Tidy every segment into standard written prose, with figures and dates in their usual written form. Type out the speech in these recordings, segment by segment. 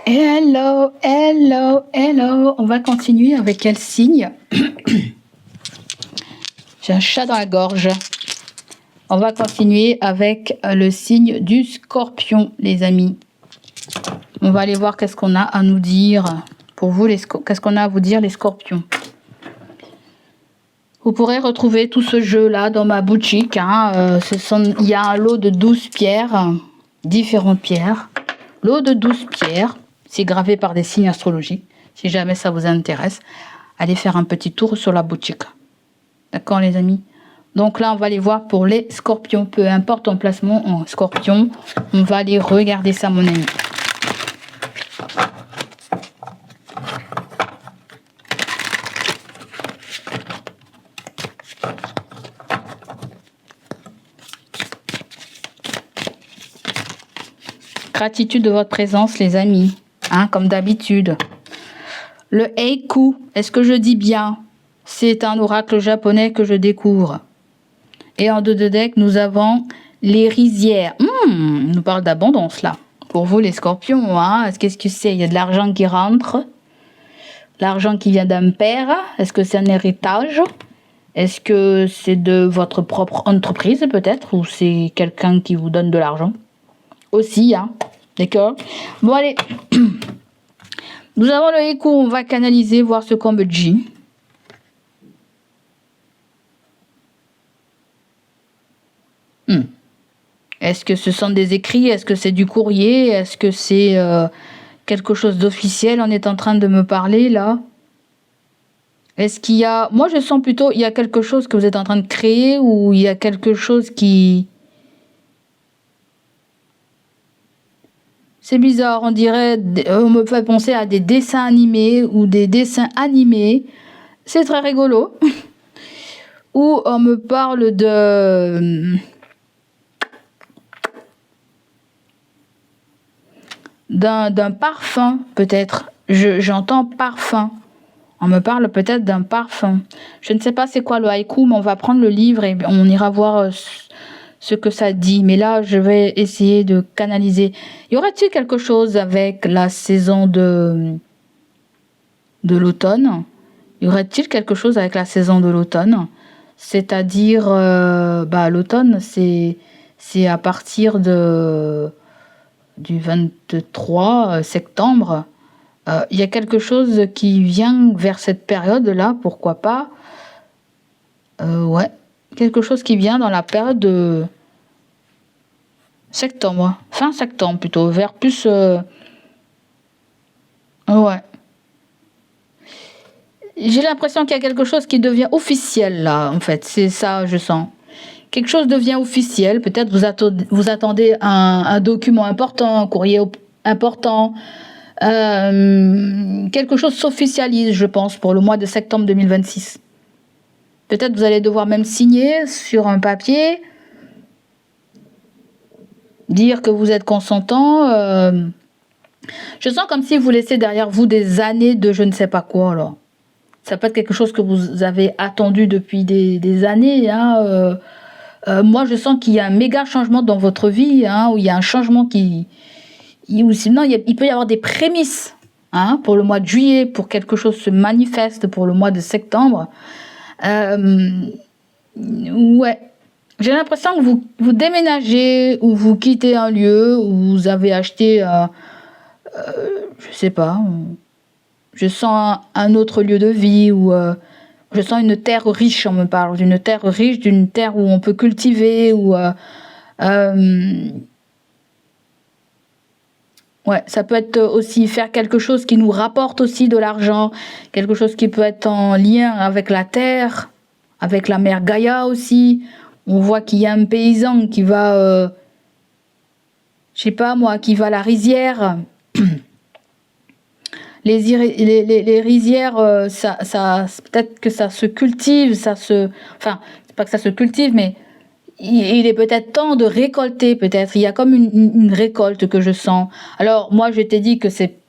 Hello, hello, hello. On va continuer avec quel signe? J'ai un chat dans la gorge. On va continuer avec le signe du Scorpion, les amis. On va aller voir qu'est-ce qu'on a à nous dire. Pour vous, qu'est-ce qu'on a à vous dire, les Scorpions? Vous pourrez retrouver tout ce jeu-là dans ma boutique. Il y a un lot de 12 pierres, différentes pierres. Lot de 12 pierres. C'est gravé par des signes astrologiques. Si jamais ça vous intéresse, allez faire un petit tour sur la boutique. D'accord, les amis? Donc là, on va aller voir pour les Scorpions. Peu importe ton placement en Scorpion, on va aller regarder ça, mon ami. Gratitude de votre présence, les amis. Comme d'habitude. Le Eiku, est-ce que je dis bien? C'est un oracle japonais que je découvre. Et en dos de deck, nous avons les rizières. On nous parle d'abondance, là. Pour vous, les Scorpions, qu'est-ce que c'est? Il y a de l'argent qui rentre. L'argent qui vient d'un père. Est-ce que c'est un héritage? Est-ce que c'est de votre propre entreprise, peut-être? Ou c'est quelqu'un qui vous donne de l'argent? Aussi, D'accord? Bon, allez. Nous avons le Eiku, on va canaliser, voir ce qu'on me dit. Est-ce que ce sont des écrits? Est-ce que c'est du courrier? Est-ce que c'est quelque chose d'officiel? On est en train de me parler, là. Est-ce qu'il y a... Moi, je sens plutôt, il y a quelque chose que vous êtes en train de créer ou il y a quelque chose qui... C'est bizarre, on dirait, on me fait penser à des dessins animés ou des dessins animés. C'est très rigolo. Ou on me parle d'un parfum, peut-être. J'entends parfum. On me parle peut-être d'un parfum. Je ne sais pas c'est quoi le haïku, mais on va prendre le livre et on ira voir ce que ça dit. Mais là, je vais essayer de canaliser. Y aurait-il quelque chose avec la saison de l'automne? Y aurait-il quelque chose avec la saison de l'automne? C'est-à-dire, l'automne, c'est à partir du 23 septembre. Il y a quelque chose qui vient vers cette période-là, pourquoi pas? Ouais, quelque chose qui vient dans la période de septembre, fin septembre plutôt, vers plus... Ouais. J'ai l'impression qu'il y a quelque chose qui devient officiel là, en fait. C'est ça, je sens. Quelque chose devient officiel. Peut-être vous attendez un document important, un courrier important. Quelque chose s'officialise, je pense, pour le mois de septembre 2026. Peut-être vous allez devoir même signer sur un papier, dire que vous êtes consentant. Je sens comme si vous laissez derrière vous des années de je ne sais pas quoi, alors. Ça peut être quelque chose que vous avez attendu depuis des années. Moi, je sens qu'il y a un méga changement dans votre vie, où il y a un changement ou sinon, il peut y avoir des prémices pour le mois de juillet, pour quelque chose se manifeste pour le mois de septembre. Ouais. J'ai l'impression que vous déménagez ou vous quittez un lieu où vous avez acheté, je sais pas, je sens un autre lieu de vie ou je sens une terre riche, on me parle d'une terre riche, d'une terre où on peut cultiver ou ouais, ça peut être aussi faire quelque chose qui nous rapporte aussi de l'argent, quelque chose qui peut être en lien avec la terre, avec la mère Gaïa aussi. On voit qu'il y a un paysan qui va, je sais pas moi, qui va à la rizière. Les rizières, ça peut-être que ça se cultive, enfin, c'est pas que ça se cultive, mais il est peut-être temps de récolter, peut-être. Il y a comme une récolte que je sens. Alors, moi, je t'ai dit que c'est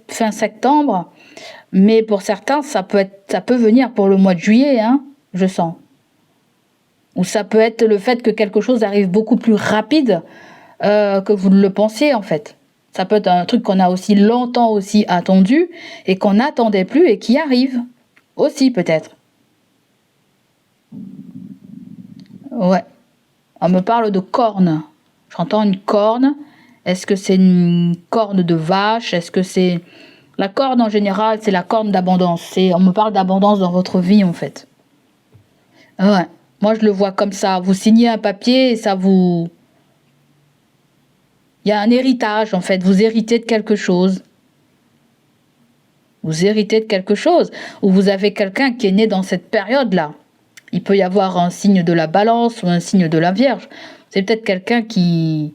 fin septembre, mais pour certains, ça peut venir pour le mois de juillet, je sens. Ou ça peut être le fait que quelque chose arrive beaucoup plus rapide que vous ne le pensiez, en fait. Ça peut être un truc qu'on a aussi longtemps aussi attendu et qu'on n'attendait plus et qui arrive aussi peut-être. Ouais. On me parle de corne. J'entends une corne. Est-ce que c'est une corne de vache? Est-ce que c'est... La corne en général, c'est la corne d'abondance. On me parle d'abondance dans votre vie en fait. Ouais. Moi je le vois comme ça. Vous signez un papier et ça vous... Il y a un héritage en fait. Vous héritez de quelque chose. Vous héritez de quelque chose. Ou vous avez quelqu'un qui est né dans cette période-là. Il peut y avoir un signe de la balance ou un signe de la Vierge. C'est peut-être quelqu'un qui...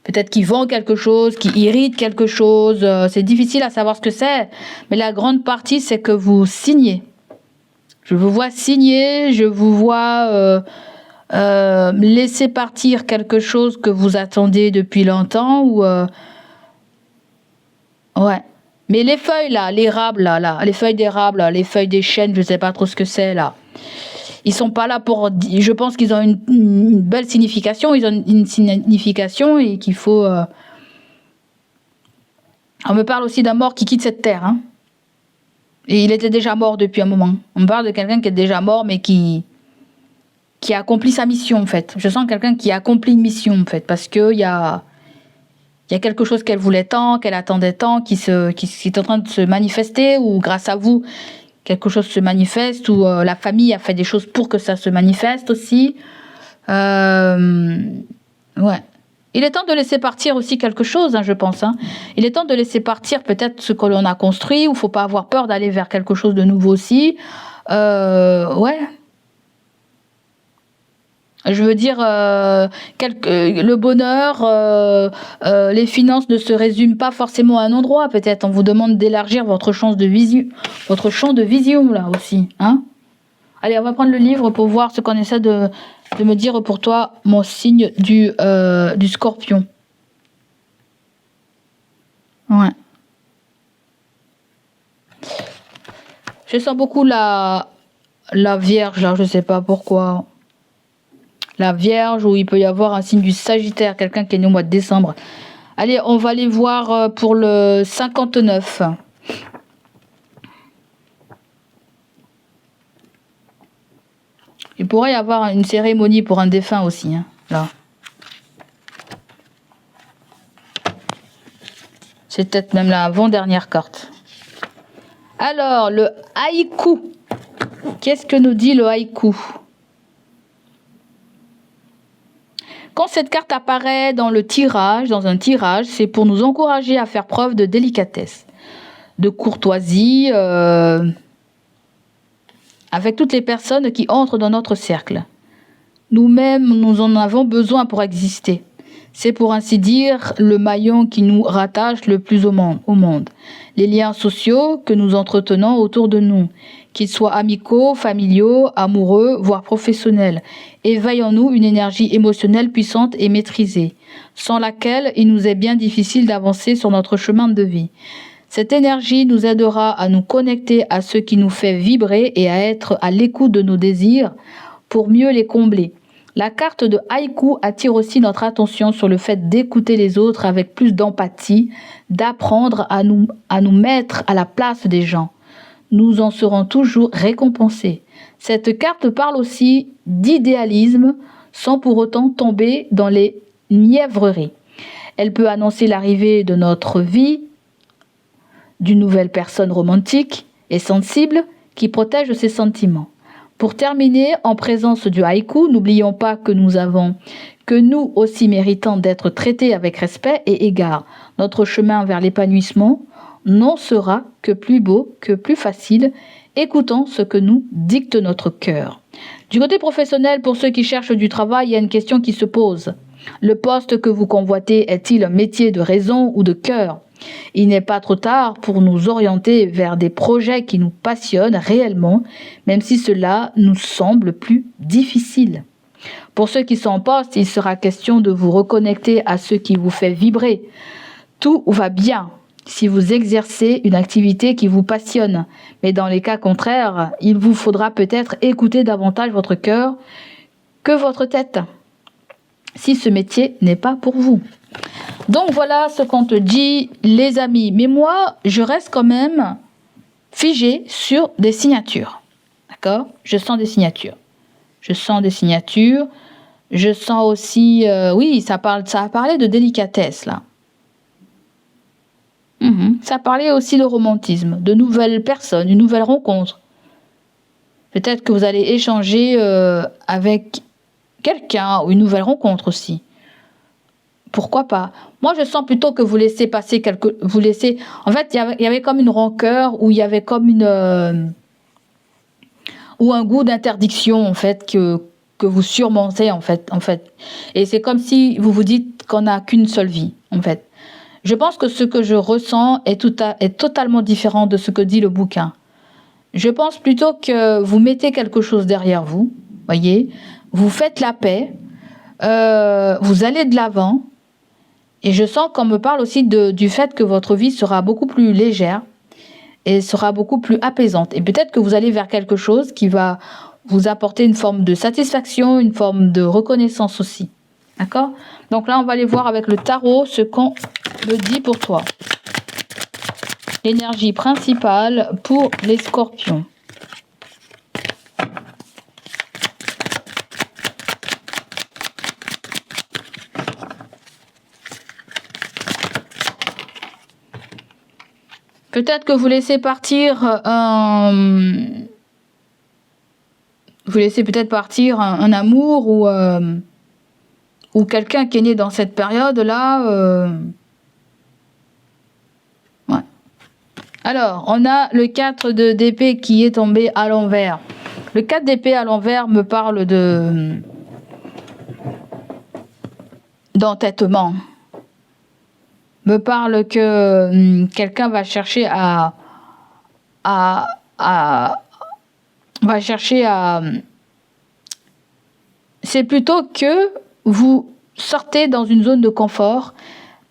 Peut-être qui vend quelque chose, qui irrite quelque chose. C'est difficile à savoir ce que c'est. Mais la grande partie, c'est que vous signez. Je vous vois signer, je vous vois laisser partir quelque chose que vous attendez depuis longtemps. Ouais. Mais les feuilles, là, l'érable, là, les feuilles d'érable, là, les feuilles des chênes, je ne sais pas trop ce que c'est, là. Ils sont pas là pour... Je pense qu'ils ont une belle signification. Ils ont une signification et qu'il faut... On me parle aussi d'un mort qui quitte cette terre. Hein. Et il était déjà mort depuis un moment. On me parle de quelqu'un qui est déjà mort, mais qui a accompli sa mission, en fait. Je sens quelqu'un qui a accompli une mission, en fait. Parce qu'il y a quelque chose qu'elle voulait tant, qu'elle attendait tant, qui est en train de se manifester, ou grâce à vous... quelque chose se manifeste, ou la famille a fait des choses pour que ça se manifeste aussi. Ouais. Il est temps de laisser partir aussi quelque chose, hein, je pense. Hein. Il est temps de laisser partir peut-être ce que l'on a construit, ou il ne faut pas avoir peur d'aller vers quelque chose de nouveau aussi. Ouais. Je veux dire, le bonheur, les finances ne se résument pas forcément à un endroit. Peut-être on vous demande d'élargir votre champ de vision là aussi. Hein. Allez, on va prendre le livre pour voir ce qu'on essaie de me dire pour toi, mon signe du Scorpion. Ouais. Je sens beaucoup la Vierge là, je sais pas pourquoi. La Vierge, où il peut y avoir un signe du Sagittaire, quelqu'un qui est né au mois de décembre. Allez, on va aller voir pour le 59. Il pourrait y avoir une cérémonie pour un défunt aussi, hein, là. C'est peut-être même la avant-dernière carte. Alors, le haïku. Qu'est-ce que nous dit le haïku ? Quand cette carte apparaît dans un tirage, c'est pour nous encourager à faire preuve de délicatesse, de courtoisie avec toutes les personnes qui entrent dans notre cercle. Nous-mêmes, nous en avons besoin pour exister. C'est pour ainsi dire le maillon qui nous rattache le plus au monde. Les liens sociaux que nous entretenons autour de nous, qu'ils soient amicaux, familiaux, amoureux, voire professionnels, éveillent en nous une énergie émotionnelle puissante et maîtrisée, sans laquelle il nous est bien difficile d'avancer sur notre chemin de vie. Cette énergie nous aidera à nous connecter à ce qui nous fait vibrer et à être à l'écoute de nos désirs pour mieux les combler. La carte de haïku attire aussi notre attention sur le fait d'écouter les autres avec plus d'empathie, d'apprendre à nous mettre à la place des gens. Nous en serons toujours récompensés. Cette carte parle aussi d'idéalisme sans pour autant tomber dans les mièvreries. Elle peut annoncer l'arrivée de notre vie d'une nouvelle personne romantique et sensible qui protège ses sentiments. Pour terminer, en présence du haïku, n'oublions pas que nous aussi méritons d'être traités avec respect et égard. Notre chemin vers l'épanouissement n'en sera que plus beau, que plus facile. Écoutons ce que nous dicte notre cœur. Du côté professionnel, pour ceux qui cherchent du travail, il y a une question qui se pose. Le poste que vous convoitez est-il un métier de raison ou de cœur ? Il n'est pas trop tard pour nous orienter vers des projets qui nous passionnent réellement, même si cela nous semble plus difficile. Pour ceux qui sont en poste, il sera question de vous reconnecter à ce qui vous fait vibrer. Tout va bien si vous exercez une activité qui vous passionne, mais dans les cas contraires, il vous faudra peut-être écouter davantage votre cœur que votre tête, si ce métier n'est pas pour vous. Donc voilà ce qu'on te dit, les amis. Mais moi, je reste quand même figée sur des signatures. D'accord? Je sens des signatures. Je sens des signatures. Je sens aussi... oui, ça a parlé de délicatesse, là. Ça parlait aussi de romantisme, de nouvelles personnes, une nouvelle rencontre. Peut-être que vous allez échanger avec quelqu'un ou une nouvelle rencontre aussi. Pourquoi pas? Moi, je sens plutôt que vous laissez passer vous laissez. En fait, il y avait comme une rancœur ou il y avait comme ou un goût d'interdiction en fait que vous surmontez en fait. Et c'est comme si vous vous dites qu'on n'a qu'une seule vie en fait. Je pense que ce que je ressens est totalement différent de ce que dit le bouquin. Je pense plutôt que vous mettez quelque chose derrière vous, voyez, vous faites la paix, vous allez de l'avant. Et je sens qu'on me parle aussi du fait que votre vie sera beaucoup plus légère et sera beaucoup plus apaisante. Et peut-être que vous allez vers quelque chose qui va vous apporter une forme de satisfaction, une forme de reconnaissance aussi. D'accord? Donc là, on va aller voir avec le tarot ce qu'on me dit pour toi. L'énergie principale pour les scorpions. Peut-être que vous laissez partir un amour ou quelqu'un qui est né dans cette période-là. Ouais. Alors, on a le 4 d'épée qui est tombé à l'envers. Le 4 d'épée à l'envers me parle d'entêtement. Me parle que quelqu'un va chercher c'est plutôt que vous sortez dans une zone de confort.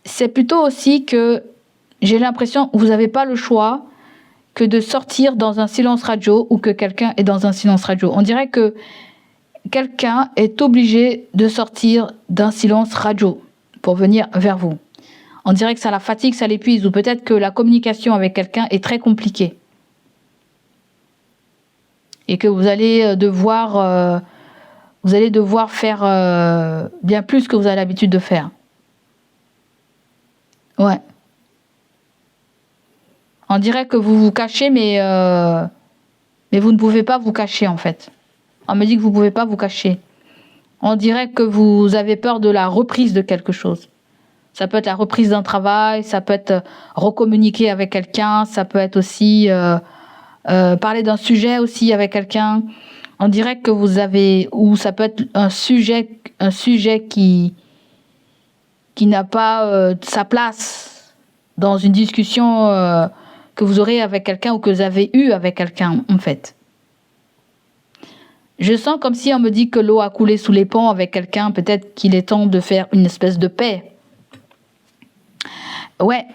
C'est plutôt aussi que j'ai l'impression que vous n'avez pas le choix que de sortir dans un silence radio ou que quelqu'un est dans un silence radio. On dirait que quelqu'un est obligé de sortir d'un silence radio pour venir vers vous. On dirait que ça la fatigue, ça l'épuise, ou peut-être que la communication avec quelqu'un est très compliquée. Et que vous allez devoir faire bien plus que vous avez l'habitude de faire. Ouais. On dirait que vous vous cachez, mais vous ne pouvez pas vous cacher en fait. On me dit que vous ne pouvez pas vous cacher. On dirait que vous avez peur de la reprise de quelque chose. Ça peut être la reprise d'un travail, ça peut être recommuniquer avec quelqu'un, ça peut être aussi parler d'un sujet aussi avec quelqu'un. On dirait que vous avez, ou ça peut être un sujet qui n'a pas sa place dans une discussion que vous aurez avec quelqu'un ou que vous avez eu avec quelqu'un en fait. Je sens comme si on me dit que l'eau a coulé sous les ponts avec quelqu'un, peut-être qu'il est temps de faire une espèce de paix. Ouais.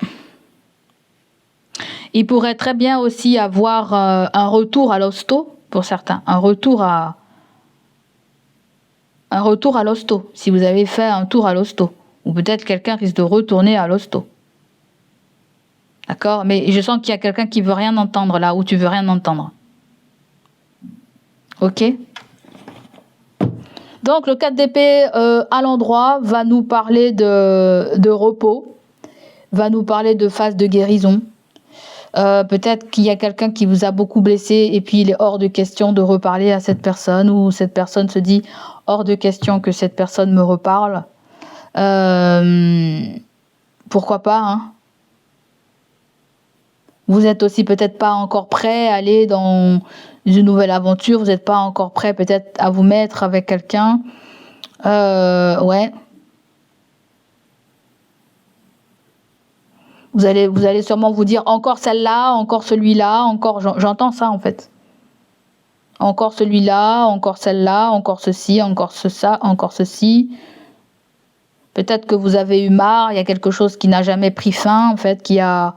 Il pourrait très bien aussi avoir un retour à l'hosto, pour certains. Un retour à l'hosto, si vous avez fait un tour à l'hosto. Ou peut-être quelqu'un risque de retourner à l'hosto. D'accord? Mais je sens qu'il y a quelqu'un qui veut rien entendre là, où tu veux rien entendre. Ok? Donc le 4 d'épée à l'endroit va nous parler de repos. Va nous parler de phase de guérison. Peut-être qu'il y a quelqu'un qui vous a beaucoup blessé et puis il est hors de question de reparler à cette personne ou cette personne se dit hors de question que cette personne me reparle. Pourquoi pas, hein? Vous êtes aussi peut-être pas encore prêt à aller dans une nouvelle aventure. Vous n'êtes pas encore prêt peut-être à vous mettre avec quelqu'un. Ouais. Vous allez sûrement vous dire encore celle-là, encore celui-là, encore j'entends ça en fait. Encore celui-là, encore celle-là, encore ceci, encore ça, encore ceci. Peut-être que vous avez eu marre, il y a quelque chose qui n'a jamais pris fin en fait, qui n'a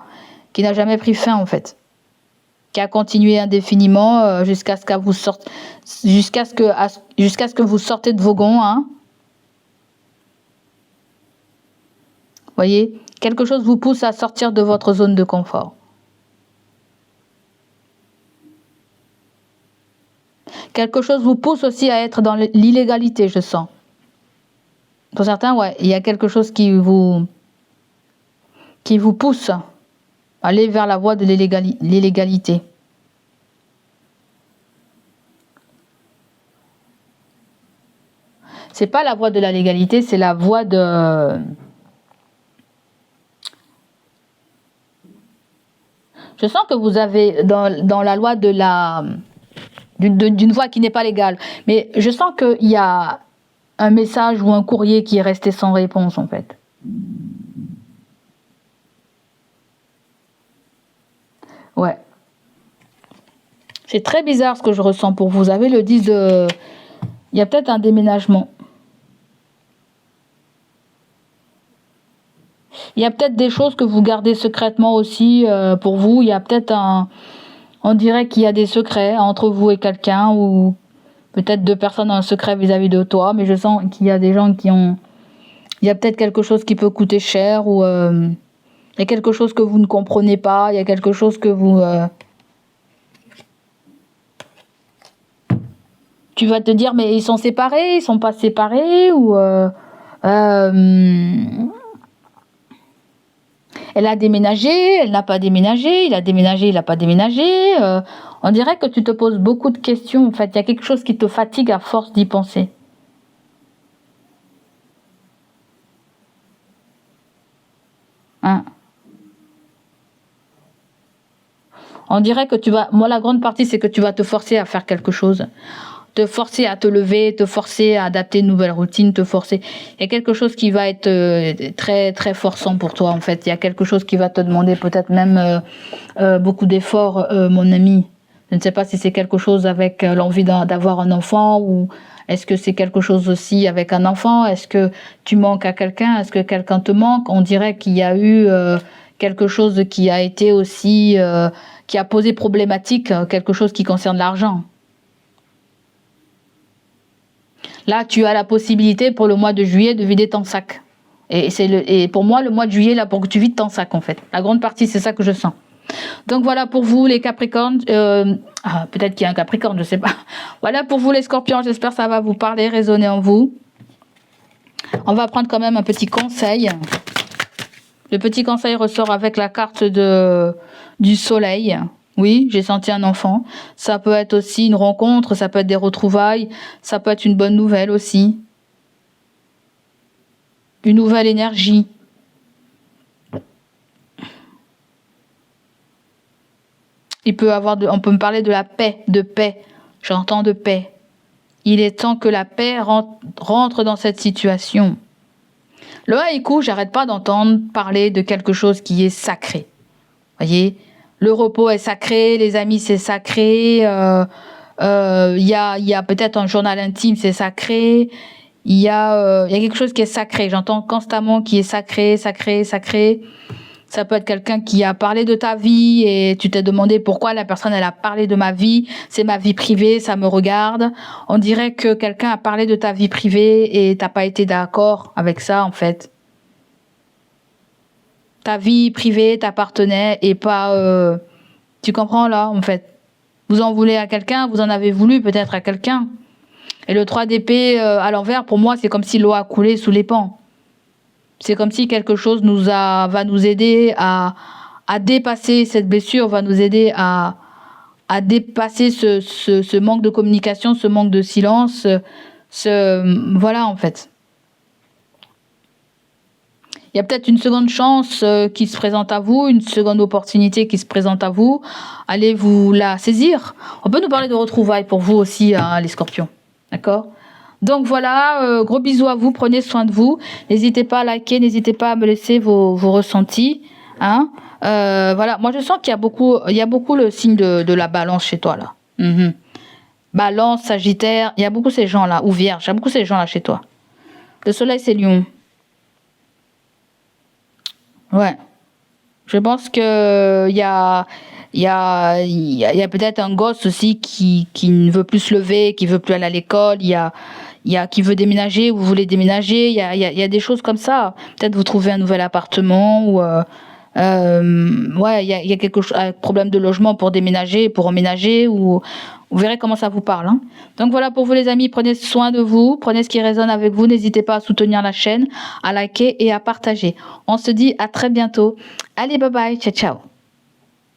jamais pris fin en fait. Qui a continué indéfiniment jusqu'à ce que vous sortez de vos gonds, hein. Voyez, quelque chose vous pousse à sortir de votre zone de confort. Quelque chose vous pousse aussi à être dans l'illégalité, je sens. Pour certains, ouais, il y a quelque chose qui vous pousse à aller vers la voie de l'illégalité. C'est pas la voie de la légalité, c'est la voie de... Je sens que vous avez dans la loi de la d'une voie qui n'est pas légale, mais je sens qu'il y a un message ou un courrier qui est resté sans réponse en fait. Ouais. C'est très bizarre ce que je ressens pour vous. Vous avez le 10 de... Il y a peut-être un déménagement. Il y a peut-être des choses que vous gardez secrètement aussi pour vous. Il y a peut-être un... On dirait qu'il y a des secrets entre vous et quelqu'un, ou peut-être deux personnes ont un secret vis-à-vis de toi, mais je sens qu'il y a des gens qui ont... Il y a peut-être quelque chose qui peut coûter cher, ou il y a quelque chose que vous ne comprenez pas, il y a quelque chose que vous... Tu vas te dire, mais ils sont séparés, ils sont pas séparés, ou... Elle a déménagé, elle n'a pas déménagé, il a déménagé, il n'a pas déménagé. On dirait que tu te poses beaucoup de questions. En fait, il y a quelque chose qui te fatigue à force d'y penser. Hein? On dirait que tu vas... Moi, la grande partie, c'est que tu vas te forcer à faire quelque chose. Te forcer à te lever, te forcer à adapter une nouvelle routine, te forcer. Il y a quelque chose qui va être très très forçant pour toi en fait. Il y a quelque chose qui va te demander peut-être même beaucoup d'efforts, mon ami. Je ne sais pas si c'est quelque chose avec l'envie d'avoir un enfant, ou est-ce que c'est quelque chose aussi avec un enfant. Est-ce que tu manques à quelqu'un? Est-ce que quelqu'un te manque? On dirait qu'il y a eu quelque chose qui a été aussi qui a posé problématique, quelque chose qui concerne l'argent. Là, tu as la possibilité pour le mois de juillet de vider ton sac. Et pour moi, le mois de juillet, là, pour que tu vides ton sac, en fait. La grande partie, c'est ça que je sens. Donc voilà pour vous, les Capricornes. Peut-être qu'il y a un Capricorne, je sais pas. Voilà pour vous, les Scorpions. J'espère que ça va vous parler, résonner en vous. On va prendre quand même un petit conseil. Le petit conseil ressort avec la carte du soleil. Oui, j'ai senti un enfant. Ça peut être aussi une rencontre, ça peut être des retrouvailles, ça peut être une bonne nouvelle aussi. Une nouvelle énergie. On peut me parler de la paix, de paix. J'entends de paix. Il est temps que la paix rentre dans cette situation. Le haïku, j'arrête pas d'entendre parler de quelque chose qui est sacré. Voyez ? Le repos est sacré, les amis c'est sacré, il y a peut-être un journal intime, c'est sacré, il y a quelque chose qui est sacré, j'entends constamment qui est sacré, sacré, sacré. Ça peut être quelqu'un qui a parlé de ta vie et tu t'es demandé pourquoi la personne elle a parlé de ma vie, c'est ma vie privée, ça me regarde. On dirait que quelqu'un a parlé de ta vie privée et t'as pas été d'accord avec ça en fait. Ta vie privée t'appartenait et pas... tu comprends là, en fait. Vous en voulez à quelqu'un, vous en avez voulu peut-être à quelqu'un. Et le 3 d'épée à l'envers, pour moi, c'est comme si l'eau a coulé sous les pans. C'est comme si quelque chose va nous aider à dépasser cette blessure, va nous aider à dépasser ce manque de communication, ce manque de silence. Voilà, en fait. Il y a peut-être une seconde chance qui se présente à vous, une seconde opportunité qui se présente à vous. Allez vous la saisir. On peut nous parler de retrouvailles pour vous aussi, hein, les Scorpions. D'accord ? Donc voilà, gros bisous à vous, prenez soin de vous. N'hésitez pas à liker, n'hésitez pas à me laisser vos ressentis. Hein ? Voilà, moi je sens qu'il y a beaucoup le signe de la balance chez toi là. Balance, Sagittaire, il y a beaucoup ces gens-là, ou Vierge, il y a beaucoup ces gens-là chez toi. Le soleil c'est Lion. Ouais. Je pense que il y a peut-être un gosse aussi qui ne veut plus se lever, qui veut plus aller à l'école. Il y a il y a qui veut déménager, vous voulez déménager, il y a des choses comme ça. Peut-être vous trouvez un nouvel appartement ou ouais, il y a quelque chose, un problème de logement pour déménager, pour emménager ou vous verrez comment ça vous parle. Hein. Donc voilà pour vous les amis, prenez soin de vous, prenez ce qui résonne avec vous, n'hésitez pas à soutenir la chaîne, à liker et à partager. On se dit à très bientôt. Allez, bye bye, ciao ciao.